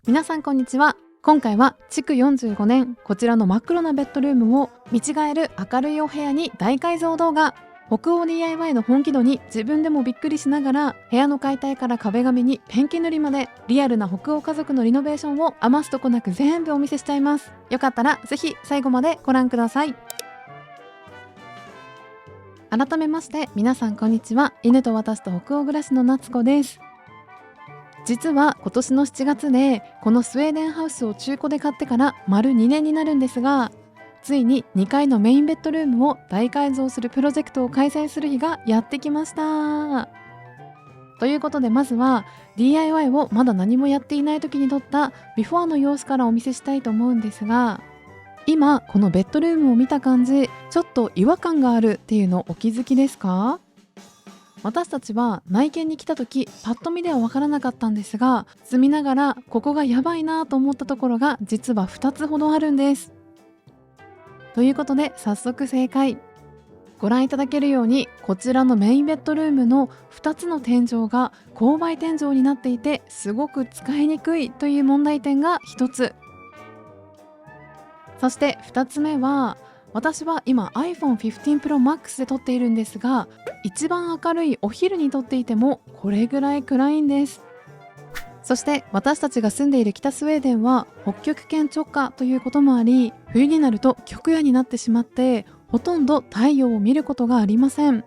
皆さんこんにちは。今回は築45年こちらの真っ黒なベッドルームを見違える明るいお部屋に大改造動画。北欧 DIY の本気度に自分でもびっくりしながら、部屋の解体から壁紙にペンキ塗りまでリアルな北欧家族のリノベーションを余すとこなく全部お見せしちゃいます。よかったらぜひ最後までご覧ください。改めまして皆さんこんにちは。犬と私と北欧暮らしの夏子です。実は今年の7月でこのスウェーデンハウスを中古で買ってから丸2年になるんですが、ついに2階のメインベッドルームを大改造するプロジェクトを開催する日がやってきました。ということでまずは DIY をまだ何もやっていない時に撮ったビフォーの様子からお見せしたいと思うんですが、今このベッドルームを見た感じ、ちょっと違和感があるっていうのお気づきですか？私たちは内見に来た時パッと見では分からなかったんですが、住みながらここがやばいなと思ったところが実は2つほどあるんです。ということで早速正解。ご覧いただけるようにこちらのメインベッドルームの2つの天井が勾配天井になっていて、すごく使いにくいという問題点が1つ。そして2つ目は、私は今 iPhone 15 Pro Max で撮っているんですが、一番明るいお昼に撮っていてもこれぐらい暗いんです。そして私たちが住んでいる北スウェーデンは北極圏直下ということもあり、冬になると極夜になってしまってほとんど太陽を見ることがありません。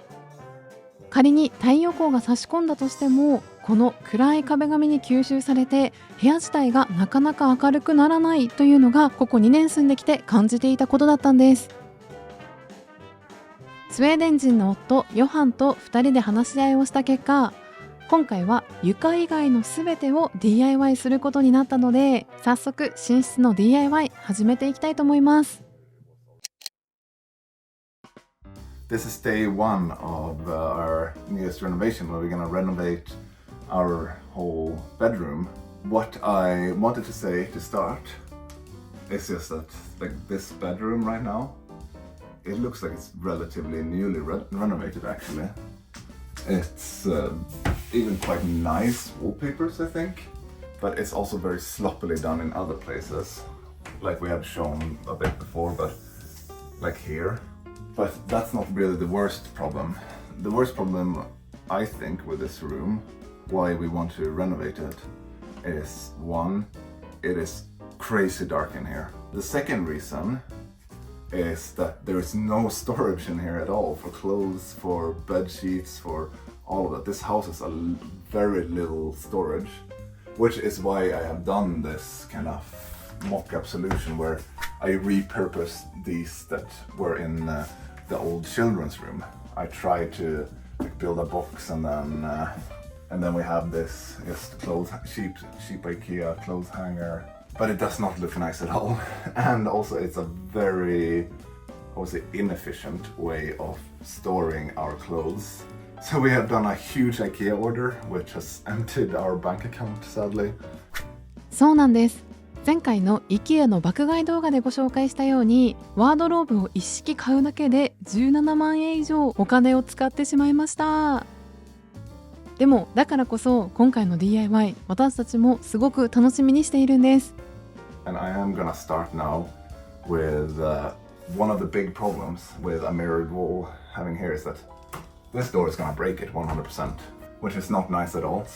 仮に太陽光が差し込んだとしても、この暗い壁紙に吸収されて部屋自体がなかなか明るくならないというのがここ2年住んできて感じていたことだったんです。スウェーデン人の夫ヨハンと2人で話し合いをした結果、今回は床以外の全てを DIY することになったので、早速寝室の DIY 始めていきたいと思います。This is day one of our newest renovation where we're gonna renovate our whole bedroom. What I wanted to say to start is just that like this bedroom right now, it looks like it's relatively newly renovated actually. It's even quite nice wallpapers I think, but it's also very sloppily done in other places, like we have shown a bit before, but like here. But that's not really the worst problem. The worst problem, I think, with this room, why we want to renovate it, is one, it is crazy dark in here. The second reason is that there is no storage in here at all for clothes, for bed sheets, for all of that. This house has a very little storage, which is why I have done this kind of mock-up solution where I repurposed these that were in the old children's room. I tried to build a box and then we have this just cheap IKEA clothes hanger, but it does not look nice at all. And also it's a very, I would say, inefficient way of storing our clothes. So we have done a huge IKEA order, which has emptied our bank account sadly. そうなんです。前回の IKEA の爆買い動画でご紹介したように、ワードローブを一式買うだけで17万円以上お金を使ってしまいました。でもだからこそ今回の DIY、 私たちもすごく楽しみにしているんです。 And I am gonna start now with one of the big problems with a mirrored wall having here is that this door is gonna break it 100%, which is not nice at all.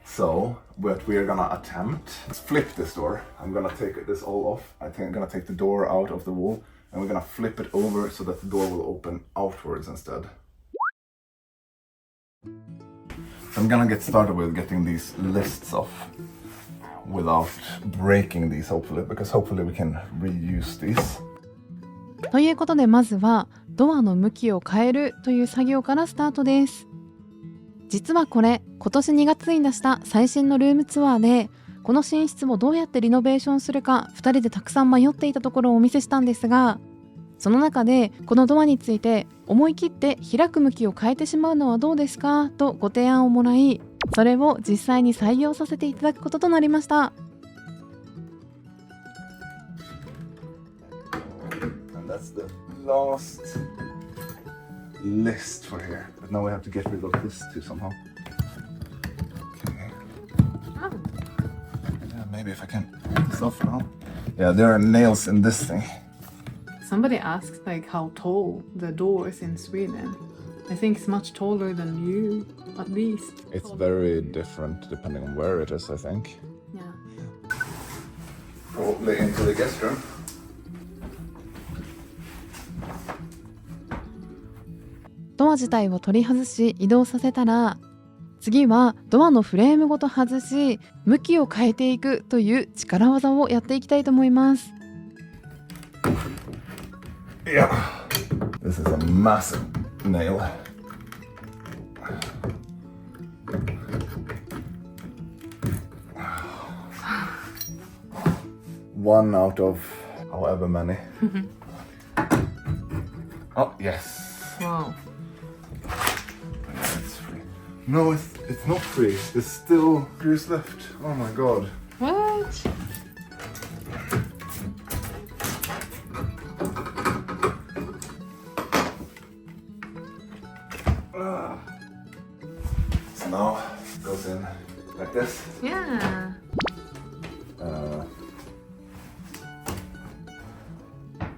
So what we are gonna attempt is flip this door. I'm gonna take this all off. I think I'm gonna take the door out of the wall and we're gonna flip it over so that the door will open outwards instead. So I'm gonna get started with getting these lists off without breaking these hopefully, because hopefully we can reuse these. ということでまずはドアの向きを変えるという作業からスタートです。実はこれ今年2月に出した最新のルームツアーで、この寝室をどうやってリノベーションするか2人でたくさん迷っていたところをお見せしたんですが、その中でこのドアについて思い切って開く向きを変えてしまうのはどうですかとご提案をもらい、それを実際に採用させていただくこととなりました。 And that's the last list for here. But now we have to get rid of this too somehow. Okay. Yeah, maybe if I can get this off now. Yeah, there are nails in this thing. Somebody asked like how tall the door is in Sweden. I think it's much taller than you, at least. It's very different depending on where it is, I think. Yeah. Probably into the guest room. ドア自体を取り外し移動させたら、次はドアのフレームごと外し向きを変えていくという力技をやっていきたいと思います。Yeah, this is a massive nail. One out of however many. Oh, yes. Wow. It's free. No, it's not free. There's still screws left. Oh my god. What? So now it goes in like this. Yeah.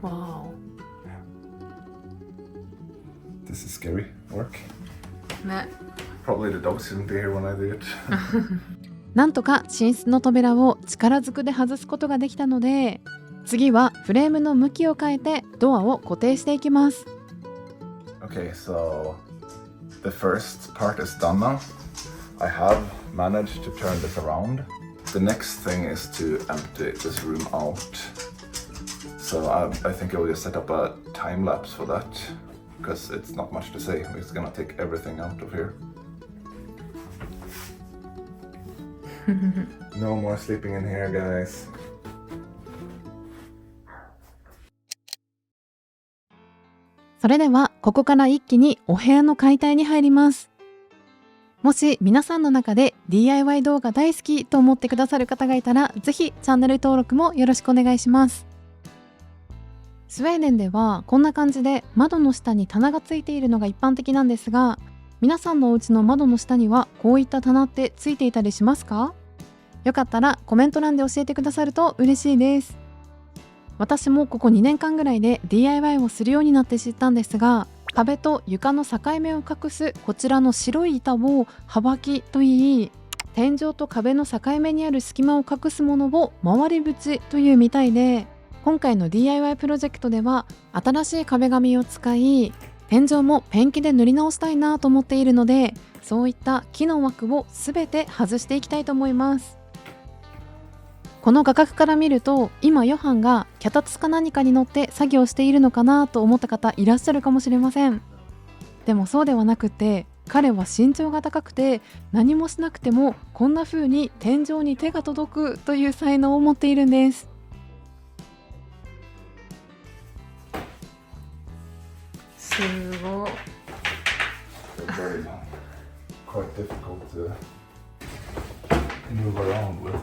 Wow. This is scary work. ね。 Probably the dogs shouldn't be here when I do it. なんとか寝室の扉を力ずくで外すことができたので、次はフレームの向きを変えてドアを固定していきます。Okay, so the first part is done now. I have managed to turn this around. The next thing is to empty this room out. So I think I will just set up a time lapse for that because it's not much to say. We're just gonna take everything out of here. No more sleeping in here, guys. それではここから一気にお部屋の解体に入ります。もし皆さんの中で DIY 動画大好きと思ってくださる方がいたら、ぜひチャンネル登録もよろしくお願いします。スウェーデンではこんな感じで窓の下に棚がついているのが一般的なんですが、皆さんのお家の窓の下にはこういった棚ってついていたりしますか？よかったらコメント欄で教えてくださると嬉しいです。私もここ2年間ぐらいで DIY をするようになって知ったんですが、壁と床の境目を隠すこちらの白い板を幅木と言い、天井と壁の境目にある隙間を隠すものを回り縁というみたいで、今回の DIY プロジェクトでは新しい壁紙を使い、天井もペンキで塗り直したいなと思っているので、そういった木の枠をすべて外していきたいと思います。この画角から見ると、今ヨハンが脚立か何かに乗って作業しているのかなと思った方いらっしゃるかもしれません。でもそうではなくて、彼は身長が高くて何もしなくてもこんな風に天井に手が届くという才能を持っているんです。すごい。Very quite difficult to move around with.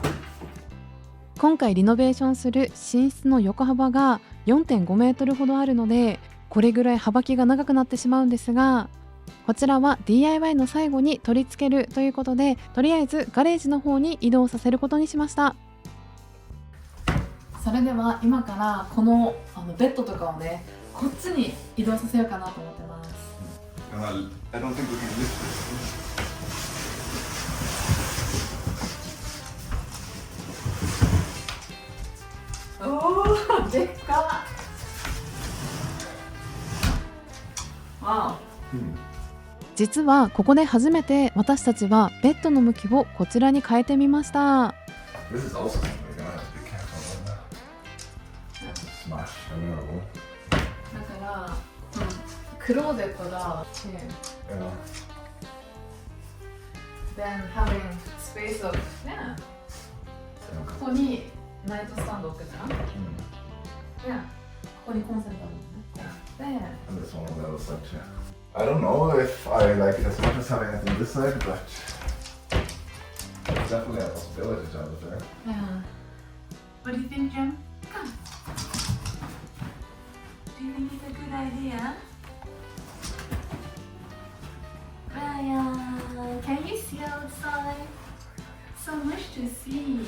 今回リノベーションする寝室の横幅が 4.5 メートルほどあるので、これぐらい幅木が長くなってしまうんですが、こちらは DIY の最後に取り付けるということで、とりあえずガレージの方に移動させることにしました。それでは今からこのベッドとかをね、こっちに移動させようかなと思ってます。I don't think we can lift this. おー、でっかっ。わお。実はここで初めて私たちはベッドの向きをこちらに変えてみました。This is also something we're gonna have to be careful of. Smash the mirror. だから、クローゼットが Yeah. Then having space of ね、ここにナイトスタンド置くじゃん。ね、ここにコンセントあるのね。で、And this one on the other side too. I don't know if I like it as much as having it on this side, but it's definitely a possibility to have it there. Yeah. What do you think, Jim? Come. Do you think it's a good idea? Ryan, can you see outside? So much to see.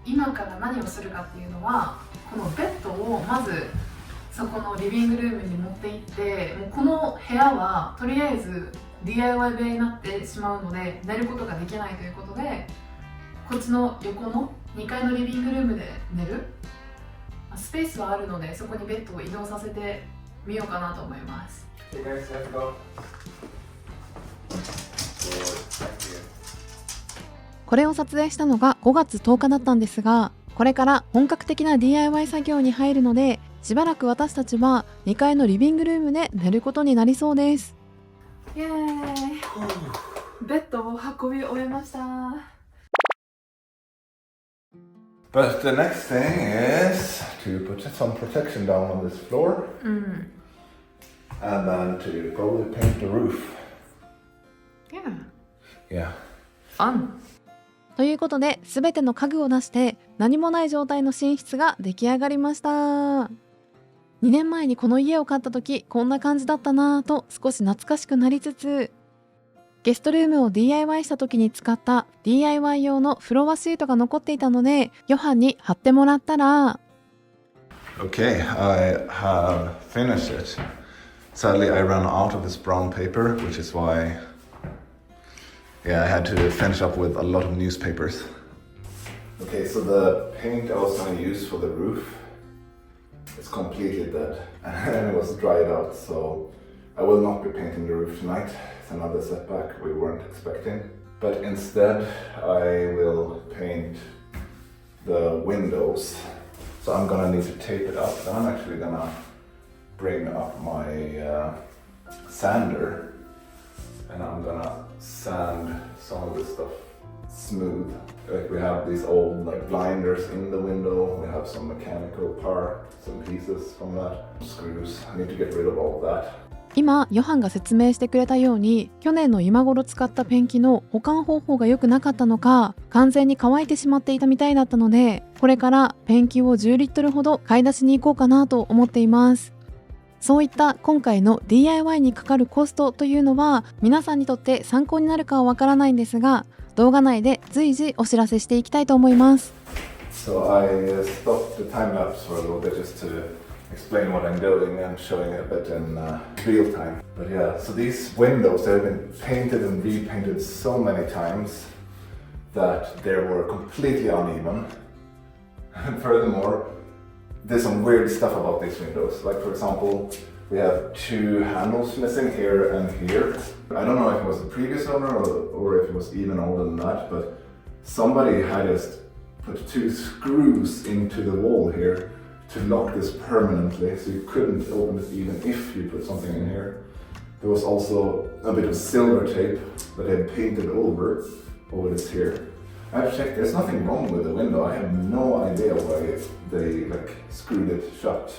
今から何をするかっていうのは、このベッドをまずそこのリビングルームに持って行って、もうこの部屋はとりあえず DIY 部屋になってしまうので寝ることができないということで、こっちの横の2階のリビングルームで寝る。スペースはあるので、そこにベッドを移動させてみようかなと思います。これを撮影したのが5月10日だったんですが、これから本格的な DIY 作業に入るので、しばらく私たちは2階のリビングルームで寝ることになりそうです。イエーイ、ベッドを運び終えました。But the next thing is to put some protection down on this floor, and then to probably paint the roof. Yeah. Fun. ということで、すべての家具を出して何もない状態の寝室が出来上がりました。2年前にこの家を買った時、こんな感じだったなぁと少し懐かしくなりつつ、ゲストルームを DIY した時に使った DIY 用のフロアシートが残っていたので、ヨハンに貼ってもらったら、 Okay, I have finished it. Sadly, I ran out of this brown paper, which is why, yeah, I had to finish up with a lot of newspapers. Okay, so the paint I was going to use for the roof is completely dead, and it was dried out, so I will not be painting the roof tonight. It's another setback we weren't expecting. But instead, I will paint the windows. So I'm gonna need to tape it up. Then I'm actually gonna bring up my sander, and I'm gonna sand some of this stuff smooth. Like we have these old like blinders in the window. We have some mechanical part, some pieces from that, screws. I need to get rid of all of that. 今ヨハンが説明してくれたように、去年の今頃使ったペンキの保管方法が良くなかったのか、完全に乾いてしまっていたみたいだったので、これからペンキを10リットルほど買い出しに行こうかなと思っています。そういった今回の DIY にかかるコストというのは皆さんにとって参考になるかはわからないんですが、動画内で随時お知らせしていきたいと思います。 So I stopped the time lapse for a little bit just to explain what I'm doing and showing it a bit in real time. But yeah, so these windows, they've been painted and repainted so many times that they were completely uneven. And furthermore, there's some weird stuff about these windows. Like for example, we have two handles missing here and here. I don't know if it was the previous owner or if it was even older than that, but somebody had just put two screws into the wall here to lock this permanently, so you couldn't open it even if you put something in here. There was also a bit of silver tape that they had painted over this here. I've checked, there's nothing wrong with the window. I have no idea why they screwed it shut.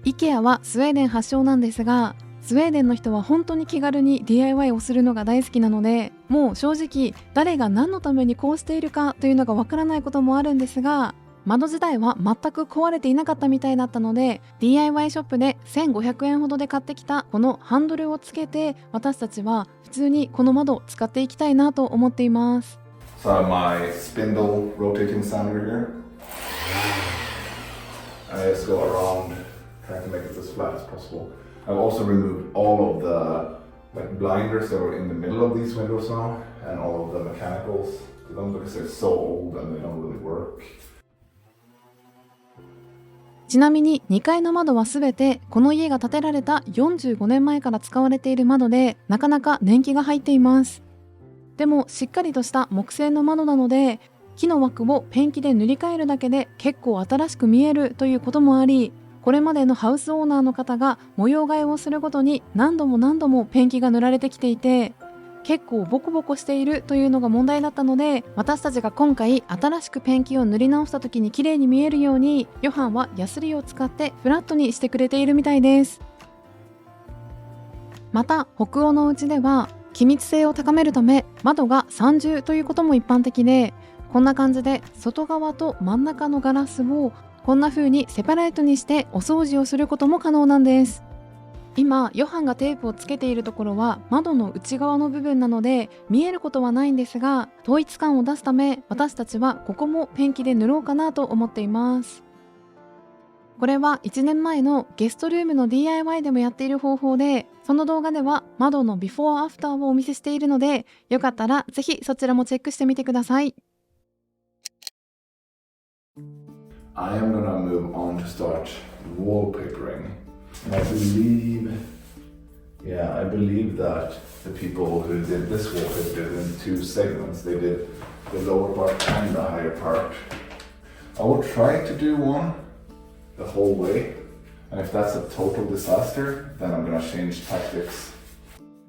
IKEA はスウェーデン発祥なんですが、スウェーデンの人は本当に気軽に DIY をするのが大好きなので、もう正直誰が何のためにこうしているかというのがわからないこともあるんですが、窓自体は全く壊れていなかったみたいだったので、 DIY ショップで1500円ほどで買ってきたこのハンドルをつけて、私たちは普通にこの窓を使っていきたいなと思っています。 So my spindle rotating sander here. I just go around trying to make it as flat as possible. I've also removed all of the blinders that were in the middle of these windows now, and all of the mechanicals to them because they're so old and they don't really work. ちなみに2階の窓はすべてこの家が建てられた45年前から使われている窓で、なかなか年季が入っています。でもしっかりとした木製の窓なので、木の枠をペンキで塗り替えるだけで結構新しく見えるということもあり、これまでのハウスオーナーの方が模様替えをするごとに何度もペンキが塗られてきていて、結構ボコボコしているというのが問題だったので、私たちが今回新しくペンキを塗り直した時に綺麗に見えるように、ヨハンはヤスリを使ってフラットにしてくれているみたいです。また北欧のお家では気密性を高めるため窓が三重ということも一般的で、こんな感じで外側と真ん中のガラスをこんな風にセパレートにしてお掃除をすることも可能なんです。今ヨハンがテープをつけているところは窓の内側の部分なので見えることはないんですが、統一感を出すため私たちはここもペンキで塗ろうかなと思っています。これは1年前のゲストルームの DIY でもやっている方法で、その動画では窓のビフォーアフターをお見せしているので、よかったらぜひそちらもチェックしてみてください。I am gonna move on to start wallpapering. And I believe that the people who did this wallpaper did it in two segments. They did the lower part and the higher part. I will try to do one the whole way. And if that's a total disaster, then I'm gonna change tactics.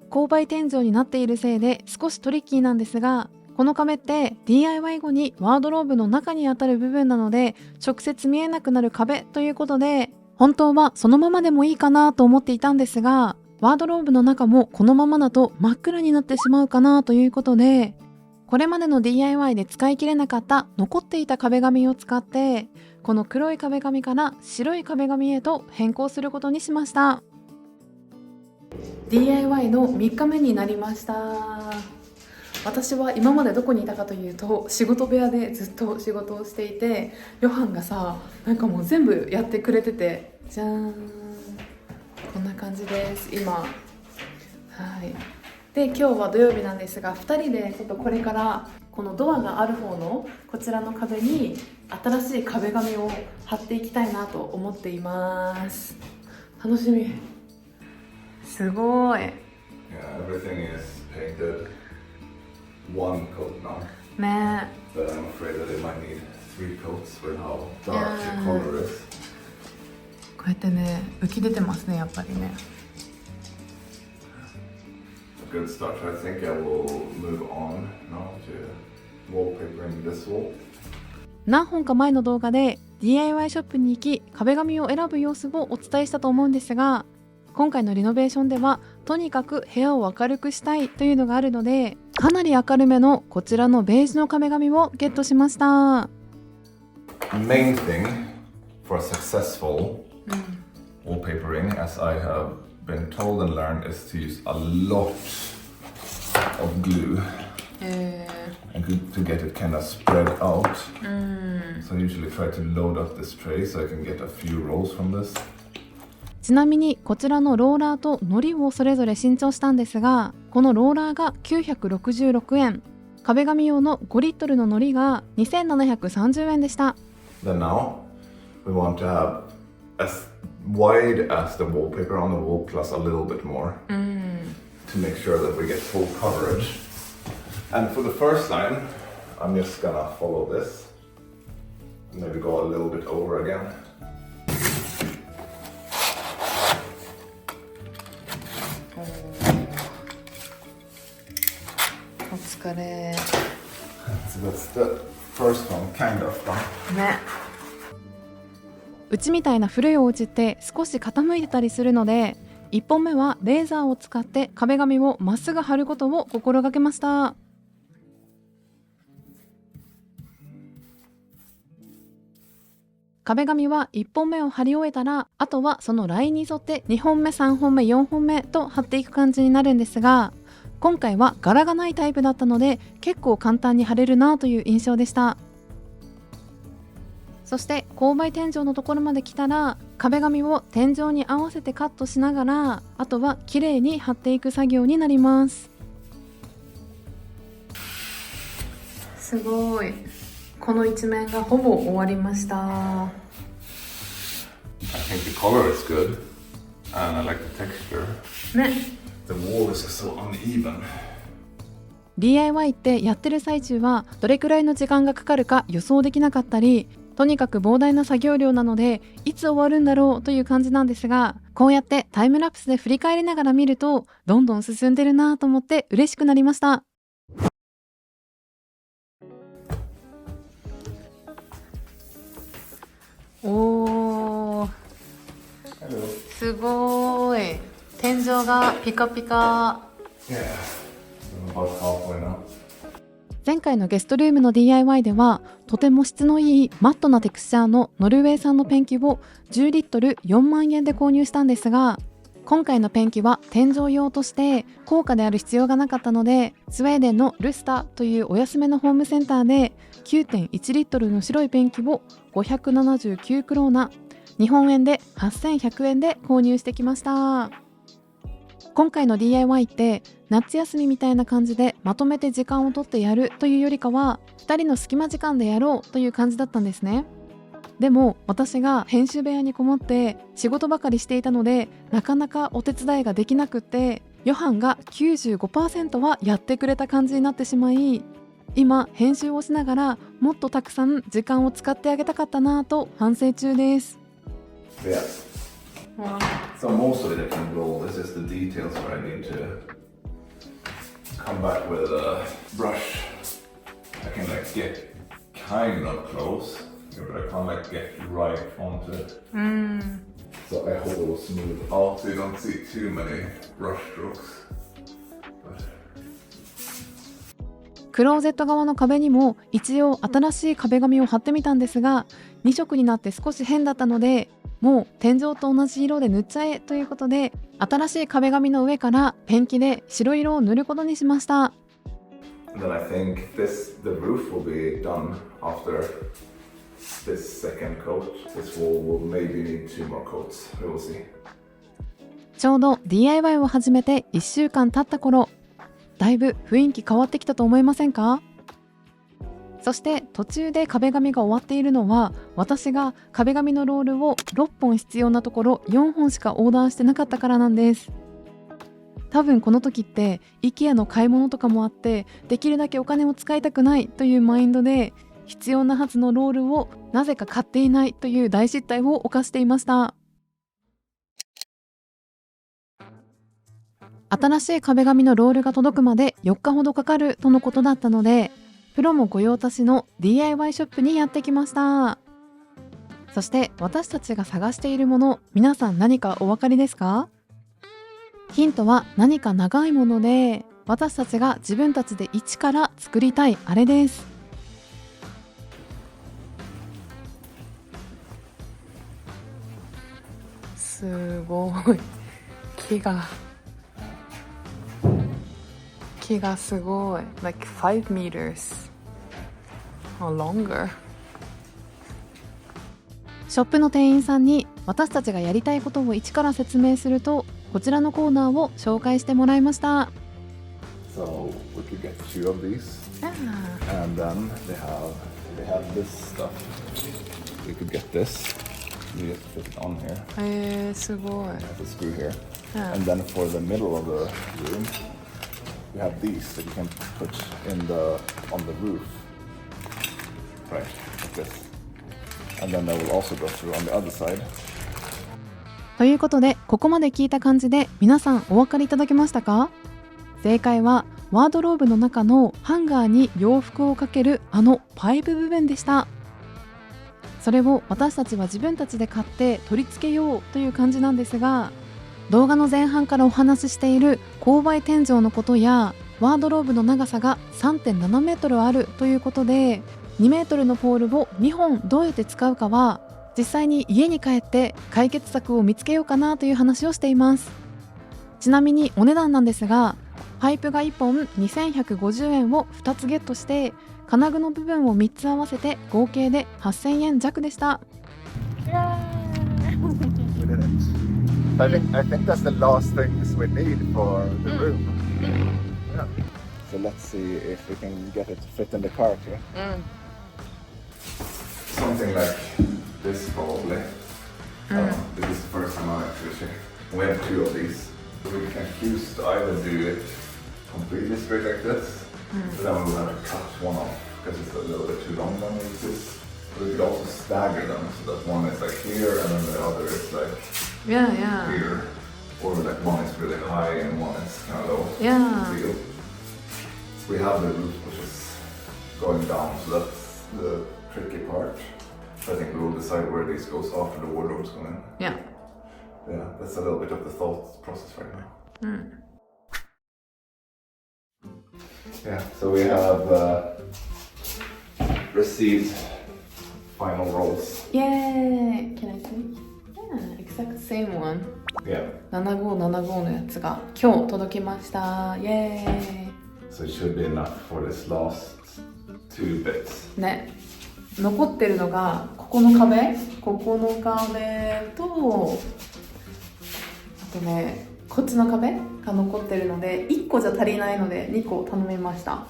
勾配天井になっているせいで少しトリッキーなんですが、この壁って DIY 後にワードローブの中にあたる部分なので直接見えなくなる壁ということで、本当はそのままでもいいかなと思っていたんですが、ワードローブの中もこのままだと真っ暗になってしまうかなということで、これまでの DIY で使い切れなかった残っていた壁紙を使ってこの黒い壁紙から白い壁紙へと変更することにしました。 DIY の3日目になりました。私は今までどこにいたかというと仕事部屋でずっと仕事をしていて、ヨハンがさなんかもう全部やってくれてて、じゃーん、こんな感じです今。はい。で今日は土曜日なんですが、2人でちょっとこれからこのドアがある方のこちらの壁に新しい壁紙を貼っていきたいなと思っています。楽しみ。すごい。Yeah, everything is painted one coat now. ね。 But I'm afraid that it might need 3 coats with how dark the color is. こうやってね浮き出てますね、やっぱりね。A good start. I think I will move on now to wallpapering this wall. 何本か前の動画で DIY ショップに行き壁紙を選ぶ様子をお伝えしたと思うんですが、今回のリノベーションではとにかく部屋を明るくしたいというのがあるので、かなり明るめのこちらのベージュの壁紙をゲットしました。 Main thing for successful wallpapering, as I have been told and learned, is to use a lot of glue and to get it kind of spread out. So I usually try to load up this tray so I can get a few rolls from this. ちなみにこちらのローラーと糊をそれぞれ新調したんですが、このローラーが966円、壁紙用の5リットルの糊が2730円でした。 Then now we want to have as wide as the wallpaper on the wall plus a little bit more to make sure that we get full coverage. And for the first line, I'm just gonna follow this. Maybe go a little bit over again. お疲れ。 So that's the first one, kind of done. ね。うちみたいな古いお家って少し傾いてたりするので、1本目はレーザーを使って壁紙をまっすぐ貼ることを心がけました。壁紙は1本目を貼り終えたら、あとはそのラインに沿って2本目3本目4本目と貼っていく感じになるんですが、今回は柄がないタイプだったので結構簡単に貼れるなという印象でした。そして勾配天井のところまで来たら、壁紙を天井に合わせてカットしながら、あとは綺麗に貼っていく作業になります。すごい。この一面がほぼ終わりました。 I think the color is good and I like the texture. ね。 The wall is so uneven. DIY ってやってる最中はどれくらいの時間がかかるか予想できなかったり、とにかく膨大な作業量なのでいつ終わるんだろうという感じなんですが、こうやってタイムラプスで振り返りながら見るとどんどん進んでるなと思って嬉しくなりました。おー、すごーい。天井がピカピカ。 Yeah, I'm about halfway now. 前回のゲストルームの DIY ではとても質のいいマットなテクスチャーのノルウェー産のペンキを10リットル4万円で購入したんですが、今回のペンキは天井用として高価である必要がなかったので、スウェーデンのルスタというお安めのホームセンターで 9.1 リットルの白いペンキを579クローナ、日本円で8100円で購入してきました。今回の DIY って夏休みみたいな感じでまとめて時間を取ってやるというよりかは、2人の隙間時間でやろうという感じだったんですね。でも私が編集部屋にこもって仕事ばかりしていたので、なかなかお手伝いができなくって、ヨハンが 95% はやってくれた感じになってしまい、今編集をしながらもっとたくさん時間を使ってあげたかったなと反省中です。Yeah. So most of it I can roll. It's just the details where I need to come back with a brush. I can like get kind of close, but I can't like get right onto it. So I hope it will smooth out so you don't see too many brush strokes. クローゼット側の壁にも一応新しい壁紙を貼ってみたんですが、2色になって少し変だったので、もう天井と同じ色で塗っちゃえということで、新しい壁紙の上からペンキで白色を塗ることにしました。Then I think the roof will be done after this second coat. This wall will maybe need 2 more coats. We will see. ちょうど DIY を始めて1週間経った頃、だいぶ雰囲気変わってきたと思いませんか？そして途中で壁紙が終わっているのは、私が壁紙のロールを6本必要なところ4本しかオーダーしてなかったからなんです。多分この時って IKEA の買い物とかもあって、できるだけお金を使いたくないというマインドで、必要なはずのロールをなぜか買っていないという大失態を犯していました。新しい壁紙のロールが届くまで4日ほどかかるとのことだったので、プロも御用達の DIY ショップにやってきました。そして私たちが探しているもの、皆さん何かお分かりですか？ヒントは何か長いもので、私たちが自分たちで一から作りたいあれです。すごい、木がすごい like 5 meters or longer。 ショップの店員さんに私たちがやりたいことを一から説明すると、こちらのコーナーを紹介してもらいました。 So we could get 2 of these. And then they have this stuff. We could get this. You just put it on here. すごい。 You have a screw here. And then for the middle of the room, you have these that you can put on the roof. Right, like this. And then that will also go through on the other side. ということで、ここまで聞いた感じで皆さんお分かりいただけましたか？正解はワードローブの中のハンガーに洋服をかけるあのパイプ部分でした。それを私たちは自分たちで買って取り付けようという感じなんですが、動画の前半からお話ししている勾配天井のことや、ワードローブの長さが 3.7 メートルあるということで、2メートルのポールを2本どうやって使うかは、実際に家に帰って解決策を見つけようかなという話をしています。ちなみにお値段なんですが、パイプが1本2150円を2つゲットして、金具の部分を3つ合わせて合計で8000円弱でした。I think that's the last things we need for the room. Yeah. So let's see if we can get it to fit in the cart here. Something like this probably. This is the first time I actually checked. We have 2 of these. So we can choose to either do it completely straight like this, but then we will have to cut one off because it's a little bit too long than this. But we could also stagger them so that one is like here and then the other is like here. Or like one is really high and one is kind of low. Yeah. We have the roof which is going down, so that's the tricky part. So I think we will decide where this goes after the wardrobes go in. Yeah. Yeah, that's a little bit of the thought process right now. Yeah, so we have received final rolls. Yay! Can I see? Yeah, exact same one. Yeah. 7575のやつが今日届きました。イエーイ。 So it should be enough for this last 2 bits. ね、残ってるのがここの壁と、あとね、こっちの壁が残ってるので1個じゃ足りないので2個頼みました。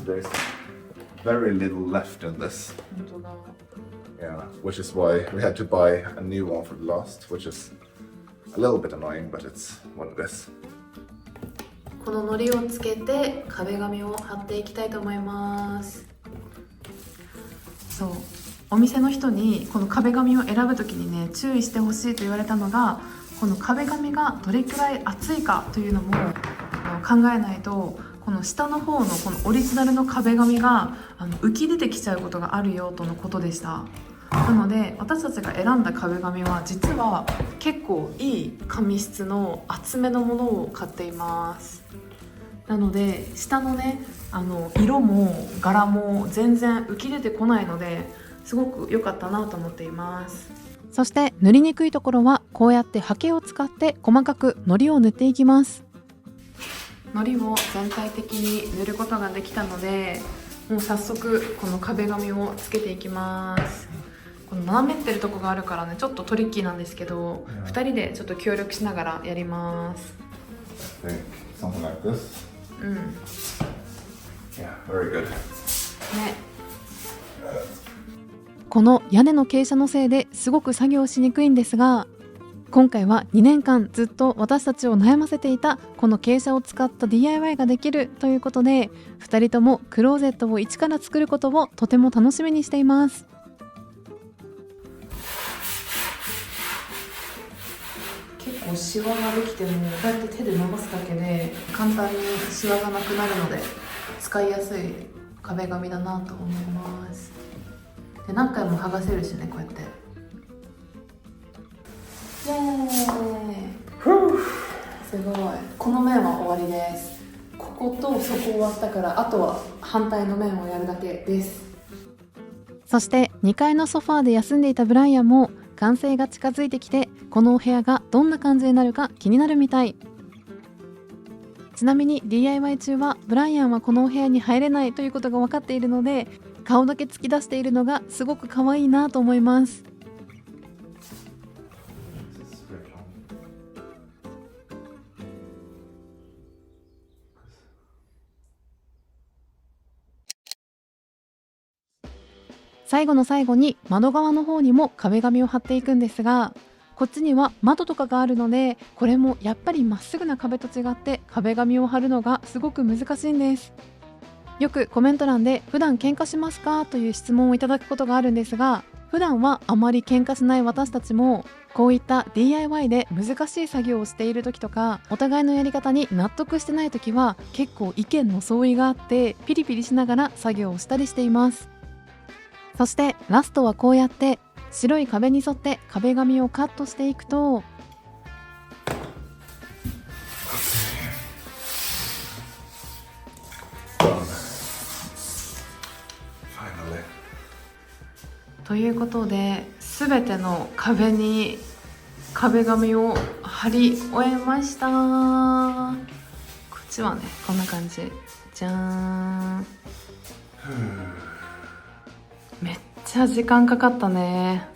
There's very little left in this. 本当だ。 Yeah, which is why we had to buy a new one for the last, which is a little bit annoying, but it's what it is. この糊をつけて壁紙を貼っていきたいと思います。そう、お店の人にこの壁紙を選ぶときにね、注意してほしいと言われたのが、この壁紙がどれくらい厚いかというのも考えないと、この下の方のこのオリジナルの壁紙が浮き出てきちゃうことがあるよとのことでした。なので私たちが選んだ壁紙は実は結構いい紙質の厚めのものを買っています。なので下のね、色も柄も全然浮き出てこないので、すごく良かったなと思っています。そして塗りにくいところはこうやってハケを使って細かく糊を塗っていきます。糊を全体的に塗ることができたので、もう早速この壁紙をつけていきます。この斜めってるとこがあるからね、ちょっとトリッキーなんですけど、2人でちょっと協力しながらやります。 I think something like this. うん。 Yeah, very good. ね。この屋根の傾斜のせいですごく作業しにくいんですが、今回は2年間ずっと私たちを悩ませていたこの傾斜を使った DIY ができるということで、2人ともクローゼットを一から作ることをとても楽しみにしています。結構シワができても、こうやって手で伸ばすだけで簡単にシワがなくなるので使いやすい壁紙だなと思います。で、何回も剥がせるしね、こうやって。イエーイ。すごい。この面は終わりです。こことそこ終わったから、あとは反対の面をやるだけです。そして2階のソファーで休んでいたブライアンも完成が近づいてきて、このお部屋がどんな感じになるか気になるみたい。ちなみに DIY 中はブライアンはこのお部屋に入れないということが分かっているので、顔だけ突き出しているのがすごく可愛いなと思います。最後の最後に窓側の方にも壁紙を貼っていくんですが、こっちには窓とかがあるので、これもやっぱりまっすぐな壁と違って壁紙を貼るのがすごく難しいんです。よくコメント欄で普段喧嘩しますかという質問をいただくことがあるんですが、普段はあまり喧嘩しない私たちも、こういった DIY で難しい作業をしている時とか、お互いのやり方に納得してない時は結構意見の相違があってピリピリしながら作業をしたりしています。そしてラストはこうやって白い壁に沿って壁紙をカットしていくと、ということで全ての壁に壁紙を貼り終えました。こっちはね、こんな感じ。じゃーん。めっちゃ時間かかったね。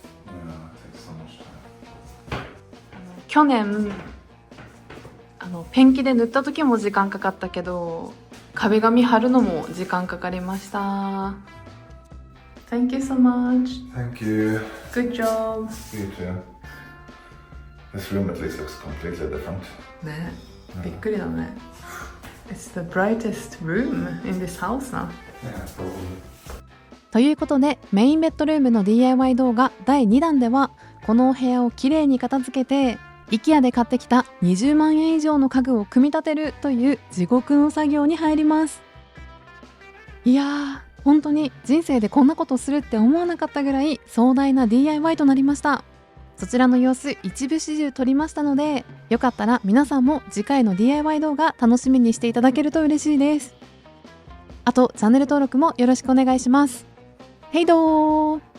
去年ペンキで塗った時も時間かかったけど、壁紙貼るのも時間かかりました。Thank you so much. Thank you. Good job. You too. This room at least looks completely different. ね、びっくりだね。It's the brightest room in this house now. Yeah, probably. ということで、メインベッドルームの DIY 動画第2弾では、このお部屋をきれいに片付けて IKEA で買ってきた20万円以上の家具を組み立てるという地獄の作業に入ります。いやー、本当に人生でこんなことするって思わなかったぐらい壮大な DIY となりました。そちらの様子一部始終撮りましたので、よかったら皆さんも次回の DIY 動画楽しみにしていただけると嬉しいです。あとチャンネル登録もよろしくお願いします。ヘイドー。